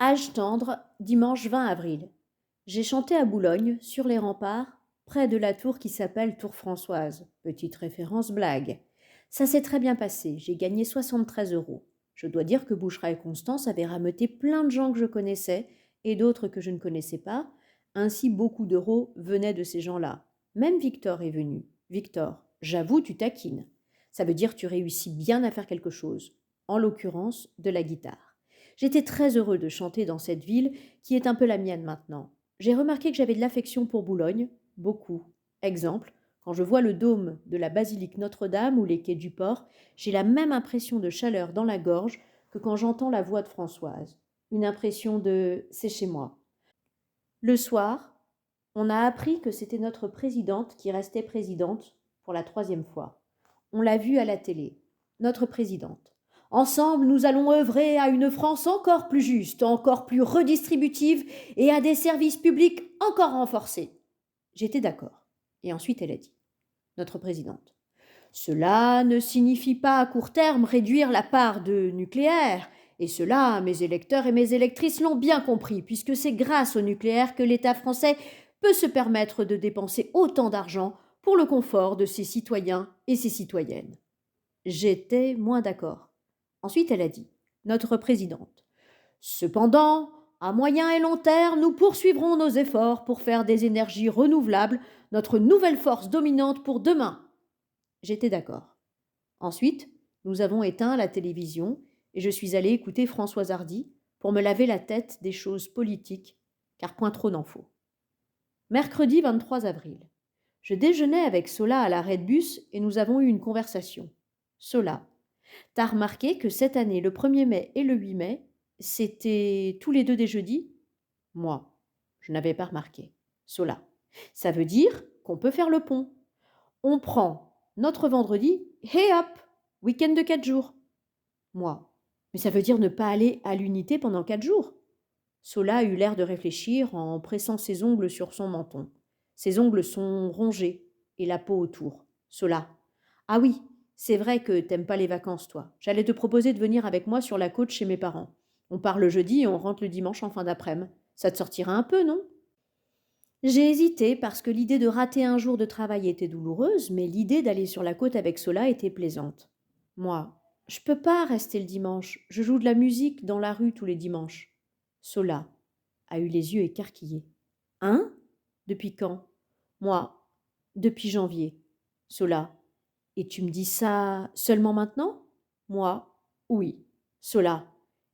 Âge tendre, dimanche 20 avril. J'ai chanté à Boulogne, sur les remparts, près de la tour qui s'appelle Tour Françoise. Petite référence blague. Ça s'est très bien passé, j'ai gagné 73 euros. Je dois dire que Bouchera et Constance avaient rameuté plein de gens que je connaissais et d'autres que je ne connaissais pas. Ainsi, beaucoup d'euros venaient de ces gens-là. Même Victor est venu. Victor, j'avoue, tu taquines. Ça veut dire que tu réussis bien à faire quelque chose. En l'occurrence, de la guitare. J'étais très heureux de chanter dans cette ville qui est un peu la mienne maintenant. J'ai remarqué que j'avais de l'affection pour Boulogne, beaucoup. Exemple, quand je vois le dôme de la basilique Notre-Dame ou les quais du port, j'ai la même impression de chaleur dans la gorge que quand j'entends la voix de Françoise. Une impression de c'est chez moi. Le soir, on a appris que c'était notre présidente qui restait présidente pour la troisième fois. On l'a vue à la télé. Notre présidente. Ensemble, nous allons œuvrer à une France encore plus juste, encore plus redistributive et à des services publics encore renforcés. J'étais d'accord. Et ensuite, elle a dit, notre présidente, cela ne signifie pas à court terme réduire la part de nucléaire. Et cela, mes électeurs et mes électrices l'ont bien compris, puisque c'est grâce au nucléaire que l'État français peut se permettre de dépenser autant d'argent pour le confort de ses citoyens et ses citoyennes. J'étais moins d'accord. Ensuite, elle a dit, notre présidente, cependant, à moyen et long terme, nous poursuivrons nos efforts pour faire des énergies renouvelables notre nouvelle force dominante pour demain. J'étais d'accord. Ensuite, nous avons éteint la télévision et je suis allée écouter Françoise Hardy pour me laver la tête des choses politiques, car point trop n'en faut. Mercredi 23 avril. Je déjeunais avec Sola à l'arrêt de bus et nous avons eu une conversation. Sola, t'as remarqué que cette année, le 1er mai et le 8 mai, c'était tous les deux des jeudis? Moi, je n'avais pas remarqué. Sola, ça veut dire qu'on peut faire le pont. On prend notre vendredi et hop, week-end de 4 jours. Moi, mais ça veut dire ne pas aller à l'unité pendant 4 jours. Sola eut l'air de réfléchir en pressant ses ongles sur son menton. Ses ongles sont rongés et la peau autour. Sola. Ah oui, c'est vrai que t'aimes pas les vacances, toi. J'allais te proposer de venir avec moi sur la côte chez mes parents. On part le jeudi et on rentre le dimanche en fin d'après-midi. Ça te sortira un peu, non? J'ai hésité parce que l'idée de rater un jour de travail était douloureuse, mais l'idée d'aller sur la côte avec Sola était plaisante. Moi, je peux pas rester le dimanche. Je joue de la musique dans la rue tous les dimanches. Sola a eu les yeux écarquillés. Hein? Depuis quand? Moi, depuis janvier. Sola. Et tu me dis ça seulement maintenant? Moi, oui. Sola.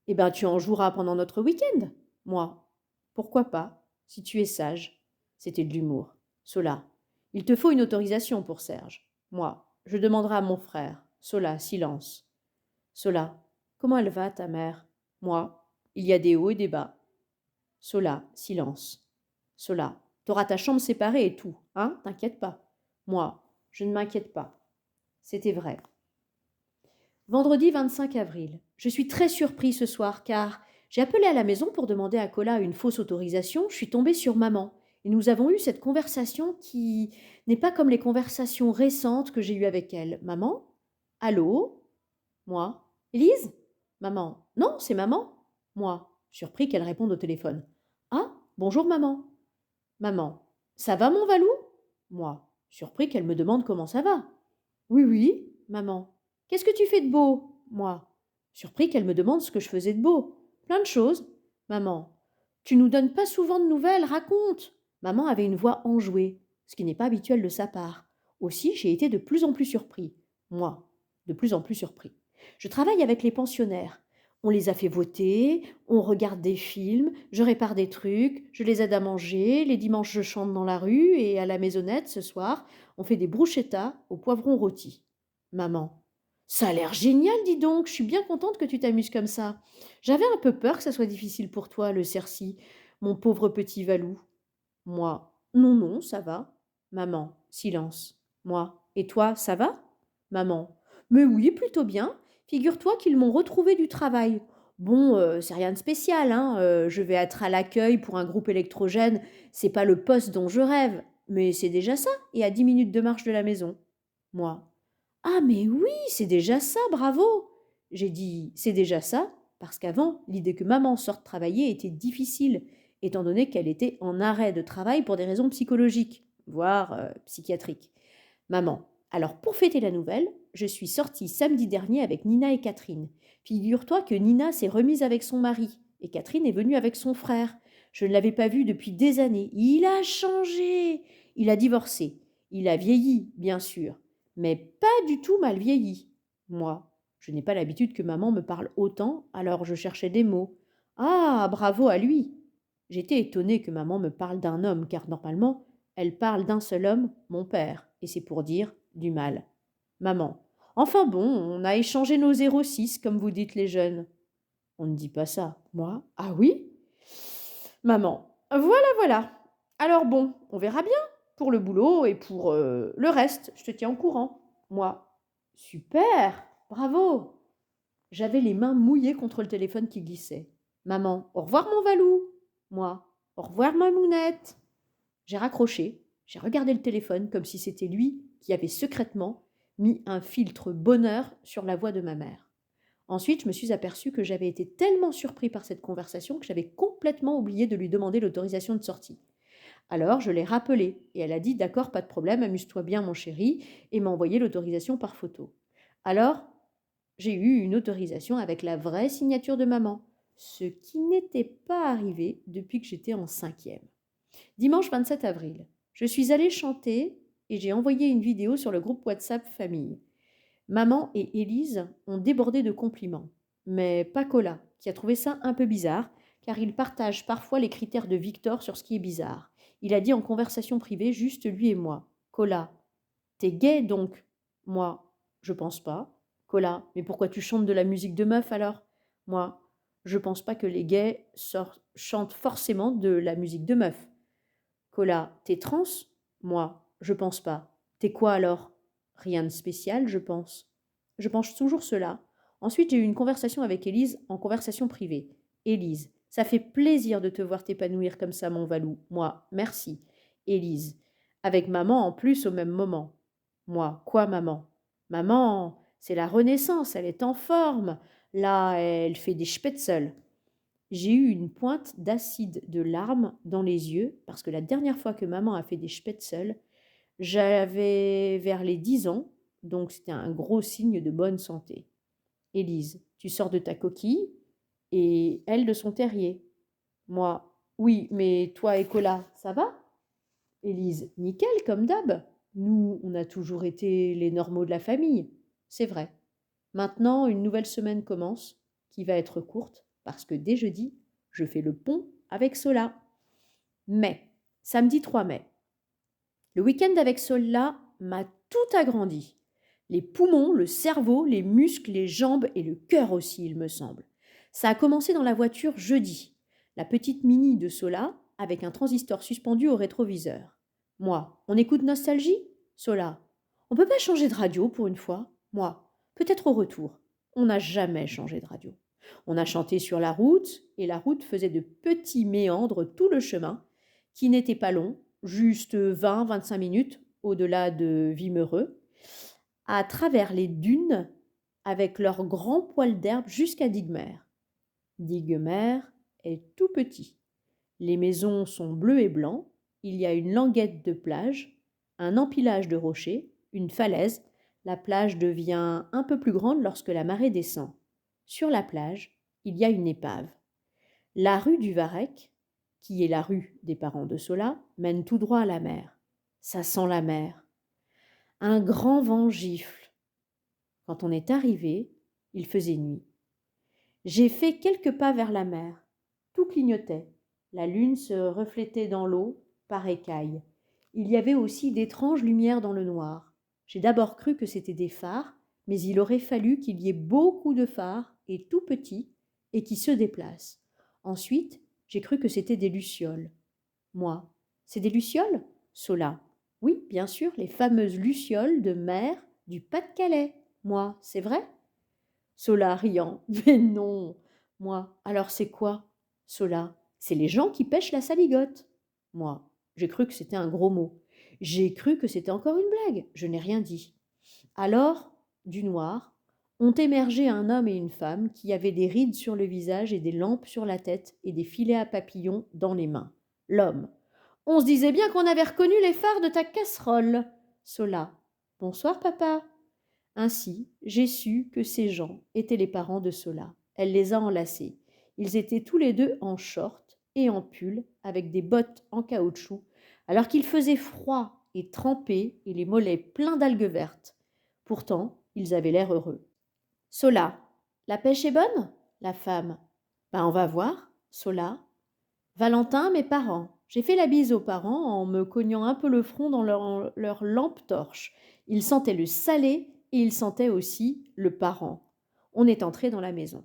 Eh ben, tu en joueras pendant notre week-end? Moi, pourquoi pas, si tu es sage. C'était de l'humour. Sola. Il te faut une autorisation pour Serge. Moi, je demanderai à mon frère. Sola, silence. Sola. Comment elle va, ta mère? Moi, il y a des hauts et des bas. Sola, silence. Sola. T'auras ta chambre séparée et tout, hein? T'inquiète pas. Moi, je ne m'inquiète pas. C'était vrai. Vendredi 25 avril. Je suis très surpris ce soir car j'ai appelé à la maison pour demander à Cola une fausse autorisation. Je suis tombée sur maman et nous avons eu cette conversation qui n'est pas comme les conversations récentes que j'ai eues avec elle. Maman? Allô? Moi? Élise? Maman? Non, c'est maman? Moi? Surpris qu'elle réponde au téléphone. Ah, bonjour maman. Maman? Ça va mon Valou? Moi? Surpris qu'elle me demande comment ça va. Oui, oui, maman. Qu'est-ce que tu fais de beau? Moi. Surpris qu'elle me demande ce que je faisais de beau. Plein de choses. Maman. Tu nous donnes pas souvent de nouvelles, raconte. Maman avait une voix enjouée, ce qui n'est pas habituel de sa part. Aussi, j'ai été de plus en plus surpris. Moi, de plus en plus surpris. Je travaille avec les pensionnaires. On les a fait voter, on regarde des films, je répare des trucs, je les aide à manger, les dimanches je chante dans la rue et à la maisonnette ce soir, on fait des bruschettas au poivron rôti. Maman. Ça a l'air génial, dis donc, je suis bien contente que tu t'amuses comme ça. J'avais un peu peur que ça soit difficile pour toi, le cerci, mon pauvre petit Valou. Moi. Non, non, ça va. Maman. Silence. Moi. Et toi, ça va? Maman. Mais oui, plutôt bien. Figure-toi qu'ils m'ont retrouvé du travail. Bon, c'est rien de spécial, hein. Je vais être à l'accueil pour un groupe électrogène. C'est pas le poste dont je rêve. Mais c'est déjà ça, et à 10 minutes de marche de la maison. Moi. Ah, mais oui, c'est déjà ça, bravo. J'ai dit, c'est déjà ça? parce qu'avant, l'idée que maman sorte travailler était difficile, étant donné qu'elle était en arrêt de travail pour des raisons psychologiques, voire psychiatriques. Maman, alors pour fêter la nouvelle, je suis sortie samedi dernier avec Nina et Catherine. Figure-toi que Nina s'est remise avec son mari, et Catherine est venue avec son frère. Je ne l'avais pas vu depuis des années. Il a changé. Il a divorcé. Il a vieilli, bien sûr, mais pas du tout mal vieilli. Moi, je n'ai pas l'habitude que maman me parle autant, alors je cherchais des mots. Ah, bravo à lui. J'étais étonnée que maman me parle d'un homme, car normalement, elle parle d'un seul homme, mon père, et c'est pour dire du mal. Maman. Enfin bon, on a échangé nos 06, comme vous dites les jeunes. On ne dit pas ça. Moi? Ah oui? Maman. Voilà, voilà. Alors bon, on verra bien pour le boulot et pour le reste. Je te tiens au courant. Moi. Super. Bravo. J'avais les mains mouillées contre le téléphone qui glissait. Maman. Au revoir mon Valou. Moi. Au revoir ma mounette. J'ai raccroché. J'ai regardé le téléphone comme si c'était lui qui avait secrètement mis un filtre bonheur sur la voix de ma mère. Ensuite, je me suis aperçue que j'avais été tellement surpris par cette conversation que j'avais complètement oublié de lui demander l'autorisation de sortie. Alors, je l'ai rappelée et elle a dit d'accord, pas de problème, amuse-toi bien mon chéri, et m'a envoyé l'autorisation par photo. Alors, j'ai eu une autorisation avec la vraie signature de maman, ce qui n'était pas arrivé depuis que j'étais en 5e. Dimanche 27 avril, je suis allée chanter et j'ai envoyé une vidéo sur le groupe WhatsApp famille. Maman et Élise ont débordé de compliments, mais pas Cola, qui a trouvé ça un peu bizarre, car il partage parfois les critères de Victor sur ce qui est bizarre. Il a dit en conversation privée, juste lui et moi. Cola, t'es gay donc? Moi, je pense pas. Cola, mais pourquoi tu chantes de la musique de meuf alors? Moi, je pense pas que les gays chantent forcément de la musique de meuf. Cola, t'es trans? Moi, je pense pas. T'es quoi alors? Rien de spécial, je pense. Je pense toujours cela. Ensuite, j'ai eu une conversation avec Élise en conversation privée. Élise, ça fait plaisir de te voir t'épanouir comme ça, mon Valou. Moi, merci. Élise, avec maman en plus au même moment. Moi, quoi, maman? Maman, c'est la renaissance, elle est en forme. Là, elle fait des spätzle. J'ai eu une pointe d'acide de larmes dans les yeux parce que la dernière fois que maman a fait des spätzle, j'avais vers les 10 ans, donc c'était un gros signe de bonne santé. Élise, tu sors de ta coquille et elle de son terrier. Moi, oui, mais toi et Cola, ça va? Élise, nickel comme d'hab. Nous, on a toujours été les normaux de la famille. C'est vrai. Maintenant, une nouvelle semaine commence, qui va être courte, parce que dès jeudi, je fais le pont avec Sola. Mais, samedi 3 mai, le week-end avec Sola m'a tout agrandi. Les poumons, le cerveau, les muscles, les jambes et le cœur aussi, il me semble. Ça a commencé dans la voiture jeudi, la petite Mini de Sola avec un transistor suspendu au rétroviseur. Moi, on écoute Nostalgie? Sola, on peut pas changer de radio pour une fois? Moi, peut-être au retour. On n'a jamais changé de radio. On a chanté sur la route et la route faisait de petits méandres tout le chemin qui n'était pas long, juste 20-25 minutes au-delà de Vimereux, à travers les dunes avec leurs grands poils d'herbe jusqu'à Digmer. Digmer est tout petit. Les maisons sont bleues et blancs, il y a une languette de plage, un empilage de rochers, une falaise. La plage devient un peu plus grande lorsque la marée descend. Sur la plage, il y a une épave. La rue du Varec, qui est la rue des parents de Sola, mène tout droit à la mer. Ça sent la mer. Un grand vent gifle. Quand on est arrivé, il faisait nuit. J'ai fait quelques pas vers la mer. Tout clignotait. La lune se reflétait dans l'eau par écailles. Il y avait aussi d'étranges lumières dans le noir. J'ai d'abord cru que c'était des phares, mais il aurait fallu qu'il y ait beaucoup de phares et tout petits et qui se déplacent. Ensuite, j'ai cru que c'était des lucioles. Moi, c'est des lucioles? Sola. Oui, bien sûr, les fameuses lucioles de mer du Pas-de-Calais. Moi, c'est vrai? Sola riant. Mais non. Moi, alors c'est quoi? Sola. C'est les gens qui pêchent la saligote. Moi, j'ai cru que c'était un gros mot. J'ai cru que c'était encore une blague. Je n'ai rien dit. Alors, du noir, ont émergé un homme et une femme qui avaient des rides sur le visage et des lampes sur la tête et des filets à papillons dans les mains. L'homme. On se disait bien qu'on avait reconnu les phares de ta casserole. Sola. Bonsoir, papa. Ainsi, j'ai su que ces gens étaient les parents de Sola. Elle les a enlacés. Ils étaient tous les deux en short et en pull, avec des bottes en caoutchouc, alors qu'il faisait froid et trempé et les mollets pleins d'algues vertes. Pourtant, ils avaient l'air heureux. Sola. La pêche est bonne? La femme. Ben, on va voir. Sola. Valentin, mes parents. J'ai fait la bise aux parents en me cognant un peu le front dans leur lampe torche. Ils sentaient le salé et ils sentaient aussi le parent. On est entré dans la maison.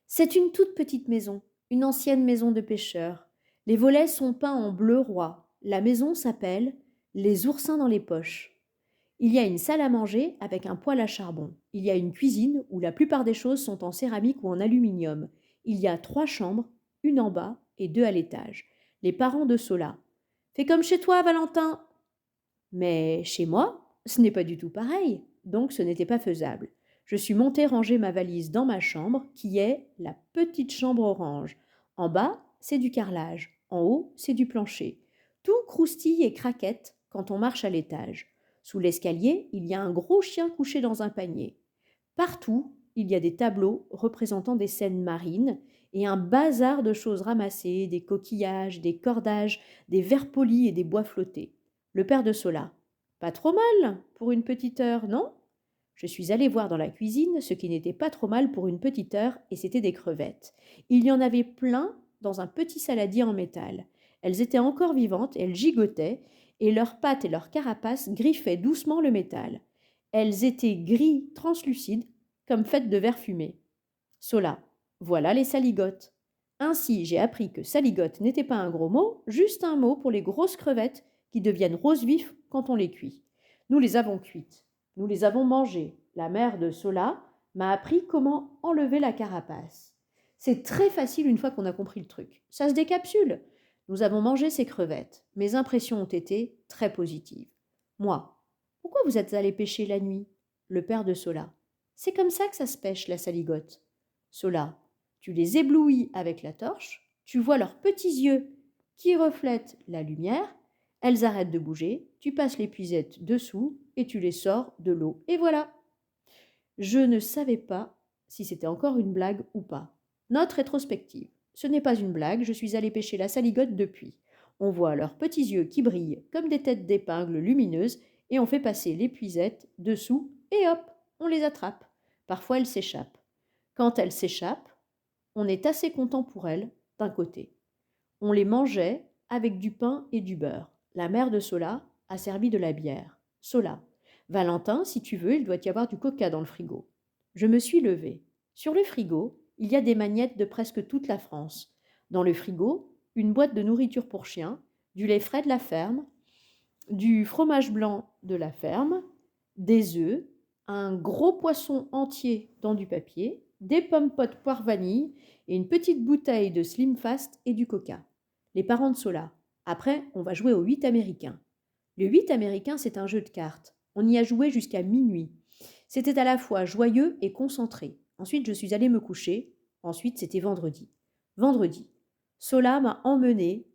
C'est une toute petite maison, une ancienne maison de pêcheurs. Les volets sont peints en bleu roi. La maison s'appelle Les oursins dans les poches. Il y a une salle à manger avec un poêle à charbon. Il y a une cuisine où la plupart des choses sont en céramique ou en aluminium. Il y a 3 chambres, une en bas et 2 à l'étage. Les parents de Sola. Fais comme chez toi, Valentin. Mais chez moi, ce n'est pas du tout pareil, donc ce n'était pas faisable. Je suis montée ranger ma valise dans ma chambre, qui est la petite chambre orange. En bas, c'est du carrelage. En haut, c'est du plancher. Tout croustille et craquette quand on marche à l'étage. Sous l'escalier, il y a un gros chien couché dans un panier. Partout, il y a des tableaux représentant des scènes marines et un bazar de choses ramassées, des coquillages, des cordages, des verres polis et des bois flottés. Le père de Sola. Pas trop mal pour une petite heure, non? Je suis allée voir dans la cuisine ce qui n'était pas trop mal pour une petite heure, et c'était des crevettes. Il y en avait plein dans un petit saladier en métal. Elles étaient encore vivantes, elles gigotaient, et leurs pattes et leurs carapaces griffaient doucement le métal. Elles étaient gris translucides, comme faites de verre fumé. Sola. Voilà les saligottes. Ainsi, j'ai appris que saligotte n'était pas un gros mot, juste un mot pour les grosses crevettes qui deviennent roses vifs quand on les cuit. Nous les avons cuites. Nous les avons mangées. La mère de Sola m'a appris comment enlever la carapace. C'est très facile une fois qu'on a compris le truc. Ça se décapsule. Nous avons mangé ces crevettes. Mes impressions ont été très positives. Moi. Pourquoi vous êtes allé pêcher la nuit? Le père de Sola. C'est comme ça que ça se pêche, la saligotte. Sola. Tu les éblouis avec la torche, tu vois leurs petits yeux qui reflètent la lumière, elles arrêtent de bouger, tu passes l'épuisette dessous et tu les sors de l'eau. Et voilà. Je ne savais pas si c'était encore une blague ou pas. Note rétrospective. Ce n'est pas une blague, je suis allée pêcher la saligotte depuis. On voit leurs petits yeux qui brillent comme des têtes d'épingle lumineuses et on fait passer l'épuisette dessous et hop, on les attrape. Parfois elles s'échappent. Quand elles s'échappent, on est assez content pour elles, d'un côté. On les mangeait avec du pain et du beurre. La mère de Sola a servi de la bière. Sola. Valentin, si tu veux, il doit y avoir du coca dans le frigo. Je me suis levée. Sur le frigo, il y a des magnettes de presque toute la France. Dans le frigo, une boîte de nourriture pour chiens, du lait frais de la ferme, du fromage blanc de la ferme, des œufs, un gros poisson entier dans du papier, des pommes potes poire vanille et une petite bouteille de Slim Fast et du coca. Les parents de Sola. Après, on va jouer au 8 américain. Le 8 américain, c'est un jeu de cartes. On y a joué jusqu'à minuit. C'était à la fois joyeux et concentré. Ensuite, je suis allée me coucher. Ensuite, c'était vendredi. Vendredi. Sola m'a emmené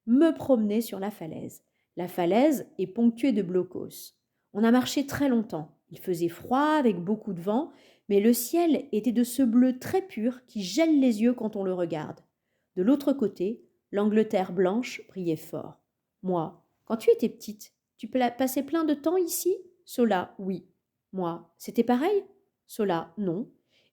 me promener sur la falaise. La falaise est ponctuée de blocos. On a marché très longtemps. Il faisait froid avec beaucoup de vent, mais le ciel était de ce bleu très pur qui gèle les yeux quand on le regarde. De l'autre côté, l'Angleterre blanche brillait fort. Moi, quand tu étais petite, tu passais plein de temps ici? Sola, oui. Moi, c'était pareil? Sola, non.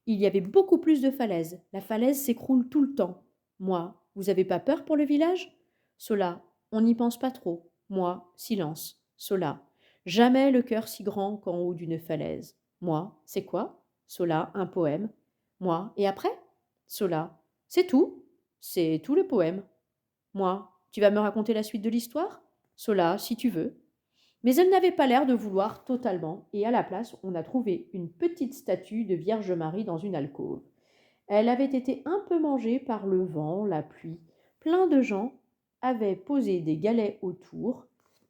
Il y avait beaucoup plus de falaises. La falaise s'écroule tout le temps. Moi, vous avez pas peur pour le village? Sola, on n'y pense pas trop. Moi, silence. Sola, jamais le cœur si grand qu'en haut d'une falaise. Moi, c'est quoi? Sola, un poème. Moi, et après? Sola, c'est tout. C'est tout le poème. Moi, tu vas me raconter la suite de l'histoire? Sola, si tu veux. Mais elle n'avait pas l'air de vouloir totalement, et à la place, on a trouvé une petite statue de Vierge Marie dans une alcôve. Elle avait été un peu mangée par le vent, la pluie. Plein de gens avaient posé des galets autour,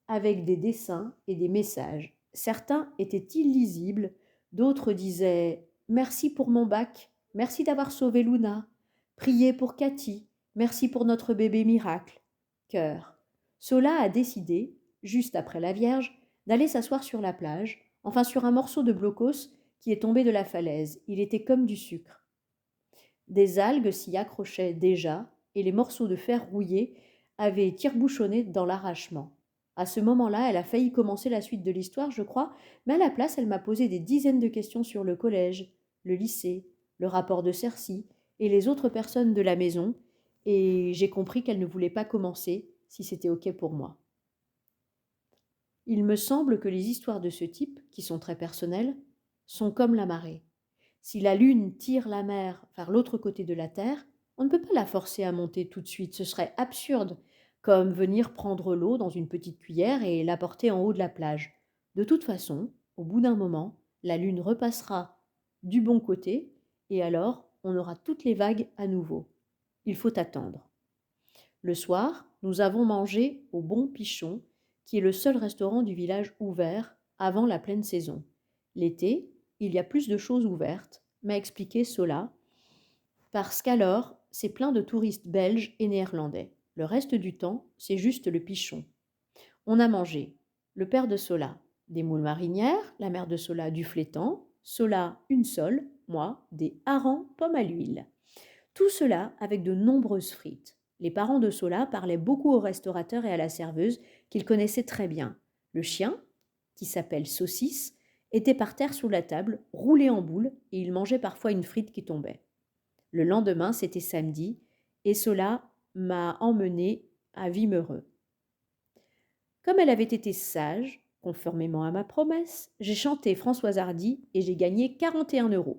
avec des dessins et des messages. Certains étaient illisibles, d'autres disaient Merci pour mon bac. Merci d'avoir sauvé Luna. Priez pour Cathy. Merci pour notre bébé miracle. Cœur. Sola a décidé, juste après la Vierge, d'aller s'asseoir sur la plage, enfin sur un morceau de blocos qui est tombé de la falaise. Il était comme du sucre. Des algues s'y accrochaient déjà, et les morceaux de fer rouillés avaient tire-bouchonné dans l'arrachement. À ce moment-là, elle a failli commencer la suite de l'histoire, je crois, mais à la place, elle m'a posé des dizaines de questions sur le collège, le lycée, le rapport de Cercy et les autres personnes de la maison, et j'ai compris qu'elle ne voulait pas commencer si c'était OK pour moi. Il me semble que les histoires de ce type, qui sont très personnelles, sont comme la marée. Si la Lune tire la mer vers l'autre côté de la Terre, on ne peut pas la forcer à monter tout de suite, ce serait absurde, comme venir prendre l'eau dans une petite cuillère et la porter en haut de la plage. De toute façon, au bout d'un moment, la Lune repassera du bon côté, et alors on aura toutes les vagues à nouveau. Il faut attendre. Le soir, nous avons mangé au Bon Pichon, qui est le seul restaurant du village ouvert avant la pleine saison. L'été, il y a plus de choses ouvertes, m'a expliqué Sola, parce qu'alors, c'est plein de touristes belges et néerlandais. Le reste du temps, c'est juste le Pichon. On a mangé, le père de Sola, des moules marinières, la mère de Sola du flétan, Sola une sole, moi, des harengs pommes à l'huile. Tout cela avec de nombreuses frites. Les parents de Sola parlaient beaucoup au restaurateur et à la serveuse, qu'ils connaissaient très bien. Le chien, qui s'appelle Saucisse, était par terre sous la table, roulé en boule, et il mangeait parfois une frite qui tombait. Le lendemain, c'était samedi, et Sola m'a emmené à Vimereux. Comme elle avait été sage, conformément à ma promesse, j'ai chanté Françoise Hardy et j'ai gagné 41 €.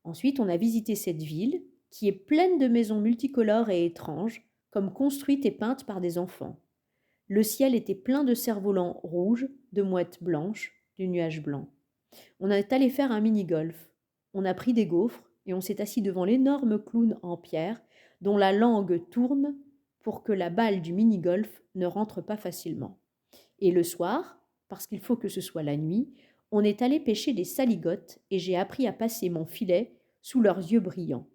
Ensuite, on a visité cette ville, qui est pleine de maisons multicolores et étranges, comme construites et peintes par des enfants. Le ciel était plein de cerfs-volants rouges, de mouettes blanches, de nuages blancs. On est allé faire un mini-golf. On a pris des gaufres et on s'est assis devant l'énorme clown en pierre dont la langue tourne pour que la balle du mini-golf ne rentre pas facilement. Et le soir, parce qu'il faut que ce soit la nuit, on est allé pêcher des saligottes et j'ai appris à passer mon filet sous leurs yeux brillants.